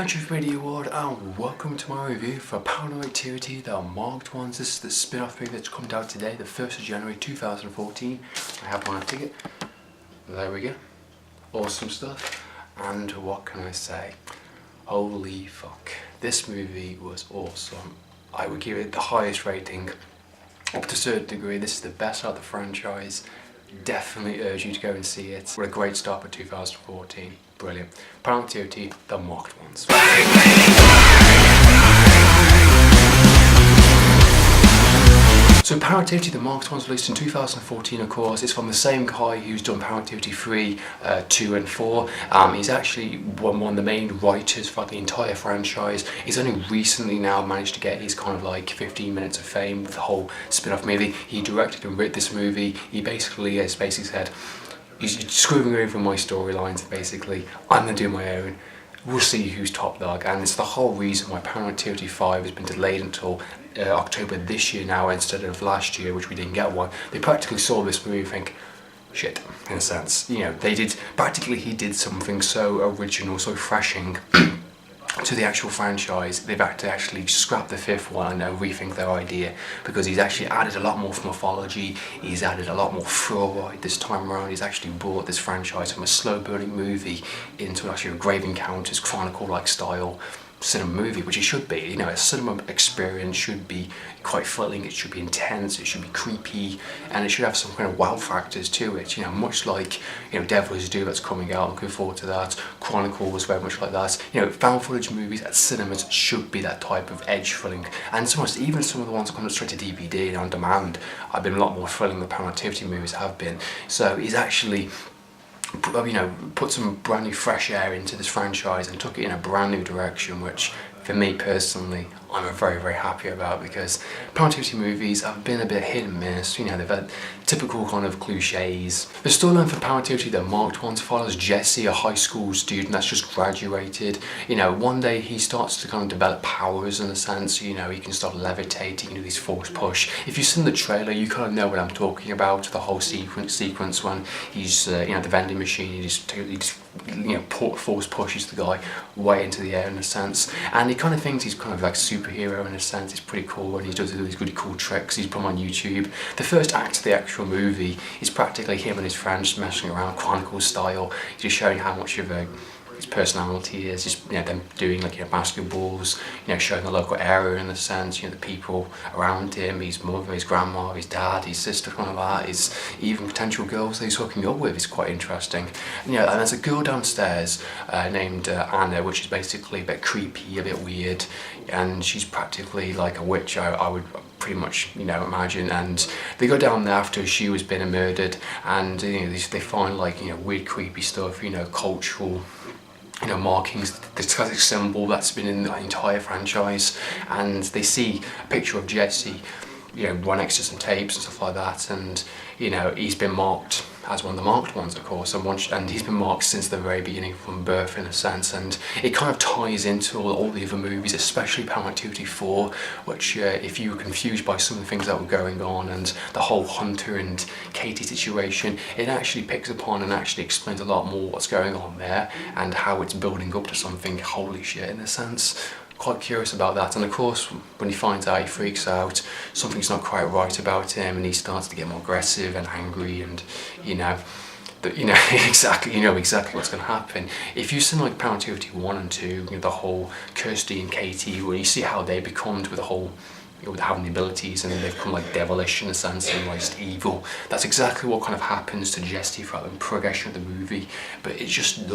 Thanks for the video award and welcome to my review for Paranormal Activity, the Marked Ones. This is the spin-off movie that's come out today, the 1st of January 2014. I have my ticket. There we go. Awesome stuff. And what can I say? Holy fuck. This movie was awesome. I would give it the highest rating up to a certain degree. This is the best out of the franchise. Definitely urge you to go and see it. What a great start for 2014. Brilliant. Paranormal Activity, the Marked Ones. So Paranormal Activity, the Marked Ones, released in 2014, of course. It's from the same guy who's done Paranormal Activity 3, 2 and 4. He's actually one of the main writers for the entire franchise. He's only recently now managed to get his kind of like 15 minutes of fame with the whole spin-off movie. He directed and wrote this movie. He basically has said, he's screwing over my storylines, basically. I'm going to do my own. We'll see who's top dog, and it's the whole reason why Paranormal Activity 5 has been delayed until October this year now instead of last year, which we didn't get one. They practically saw this movie and think, shit, in a sense. You know, he did something so original, so refreshing to the actual franchise. They've had to actually scrap the 5th one and rethink their idea, because he's actually added a lot more mythology, he's added a lot more thrill this time around. He's actually brought this franchise from a slow burning movie into actually a Grave Encounters Chronicle like style cinema movie, which it should be. You know, a cinema experience should be quite thrilling, it should be intense, it should be creepy, and it should have some kind of wow factors to it, you know, much like, you know, Devil's Due that's coming out. I'm looking forward to that. Chronicle was very much like that. You know, found footage movies at cinemas should be that type of edge thrilling, and even some of the ones that come straight to DVD and on demand have been a lot more thrilling than Paranormal Activity movies have been. So he's actually, you know, put some brand new fresh air into this franchise and took it in a brand new direction, which for me personally I'm very, very happy about, because Paranormal Activity movies have been a bit hit and miss. You know, they've had typical kind of cliches. The storyline for Paranormal Activity, the Marked Ones, follows Jesse, a high school student that's just graduated. You know, one day he starts to kind of develop powers in a sense. You know, he can start levitating, you know, these force push. If you've seen the trailer, you kind of know what I'm talking about. The whole sequence when he's, you know, the vending machine, he just you know, force pushes the guy way into the air in a sense, and he kind of thinks he's kind of like a superhero in a sense. It's pretty cool when he does all these really cool tricks. He's put them on YouTube. The first act of the actual movie is practically him and his friends messing around Chronicle style, just showing how much of a his personality is, just, you know, them doing like, you know, basketballs, you know, showing the local area in a sense, you know, the people around him, his mother, his grandma, his dad, his sister, kind of that, his even potential girls that he's hooking up with is quite interesting. And, you know, and there's a girl downstairs named Anna, which is basically a bit creepy, a bit weird, and she's practically like a witch, I would pretty much, you know, imagine. And they go down there after she was been murdered, and, you know, they find like, you know, weird creepy stuff, you know, cultural, you know, markings, the classic symbol that's been in the entire franchise, and they see a picture of Jesse, you know, right next to some tapes and stuff like that, and, you know, he's been marked as one of the Marked Ones, of course, and he's been marked since the very beginning, from birth in a sense, and it kind of ties into all the other movies, especially Paranormal Activity 4, which if you were confused by some of the things that were going on and the whole Hunter and Katie situation, it actually picks upon and actually explains a lot more what's going on there and how it's building up to something holy shit in a sense. Quite curious about that, and of course when he finds out, he freaks out, something's not quite right about him, and he starts to get more aggressive and angry, and you know exactly what's going to happen. If you've seen like Paranormal Activity 1 and 2, you know, the whole Kirsty and Katie, when you see how they become with the whole, you know, with having the abilities, and they become like devilish in a sense and like just evil. That's exactly what kind of happens to Jesse throughout the progression of the movie. But it just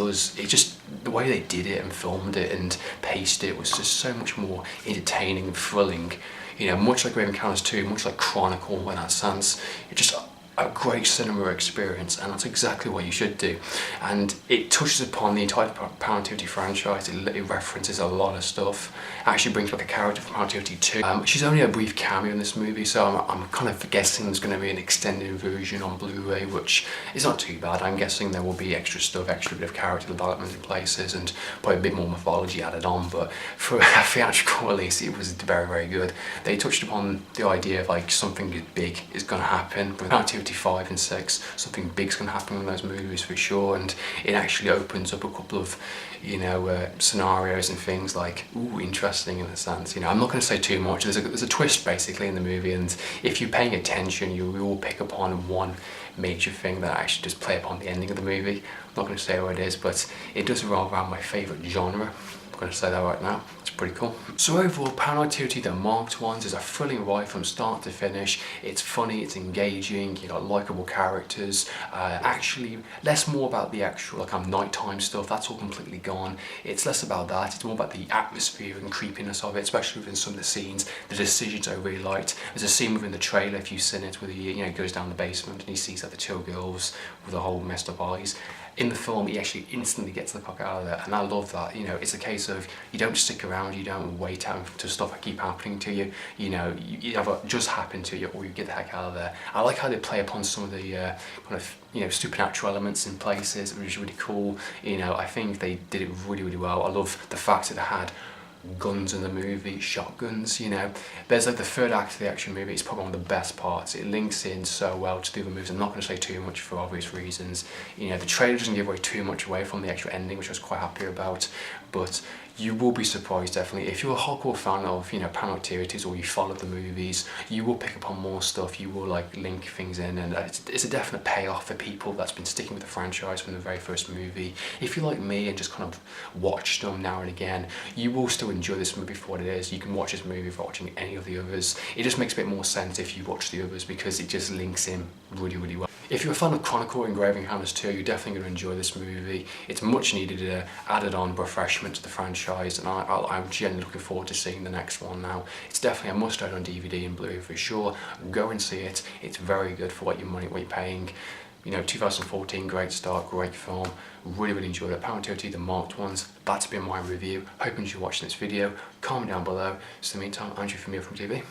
the way they did it and filmed it and paced it was just so much more entertaining and thrilling. You know, much like Grave Encounters 2, much like Chronicle in that sense. It just a great cinema experience, and that's exactly what you should do. And it touches upon the entire Paranormal Activity franchise. It references a lot of stuff. It actually brings back a character from Paranormal Activity 2. She's only a brief cameo in this movie, so I'm kind of guessing there's going to be an extended version on Blu-ray, which is not too bad. I'm guessing there will be extra stuff, extra bit of character development in places, and probably a bit more mythology added on. But for a theatrical release, it was very, very good. They touched upon the idea of like something big is going to happen with Paranormal Activity Activity 5 and 6, something big's going to happen in those movies for sure, and it actually opens up a couple of, you know, scenarios and things like, ooh, interesting in a sense. You know, I'm not going to say too much. There's a twist basically in the movie, and if you're paying attention, you will pick up on one major thing that I actually just play upon the ending of the movie. I'm not going to say what it is, but it does revolve around my favourite genre. I'm going to say that right now. It's pretty cool. So overall, Paranormal Activity, the marked ones, is a thrilling ride from start to finish. It's funny, it's engaging, you got likeable characters. Actually, less more about the actual nighttime stuff. That's all completely gone. It's less about that. It's more about the atmosphere and creepiness of it, especially within some of the scenes. The decisions I really liked. There's a scene within the trailer, if you've seen it, where he goes down the basement and he sees the two girls with the whole messed up eyes. In the film, he actually instantly gets the fuck out of there, and I love that. You know, it's a case of you don't stick around, you don't wait out to stuff that keep happening to you. You know, you either just happen to you or you get the heck out of there. I like how they play upon some of the supernatural elements in places, which is really cool. You know, I think they did it really, really well. I love the fact that they had guns in the movie, shotguns, you know. There's the third act of the action movie. It's probably one of the best parts. It links in so well to the other movies. I'm not going to say too much for obvious reasons. You know, the trailer doesn't give away too much away from the actual ending, which I was quite happy about, but you will be surprised definitely. If you're a hardcore fan of, Paranormal Activities, or you follow the movies, you will pick up on more stuff. You will link things in, and it's a definite payoff for people that's been sticking with the franchise from the very first movie. If you're like me and just kind of watch them now and again, you will still enjoy this movie for what it is. You can watch this movie for watching any of the others. It just makes a bit more sense if you watch the others, because it just links in really, really well. If you're a fan of Chronicle Engraving Hammers 2, you're definitely going to enjoy this movie. It's much needed added on refreshment to the franchise, and I'm genuinely looking forward to seeing the next one now. It's definitely a must-own on DVD and Blu-ray for sure. Go and see it. It's very good for what you're paying. 2014, great start, great film. Really, really enjoyed it. Paranormal Activity, the marked ones. That's been my review. Hoping you're watching this video. Comment down below. So in the meantime, Andrew from TV.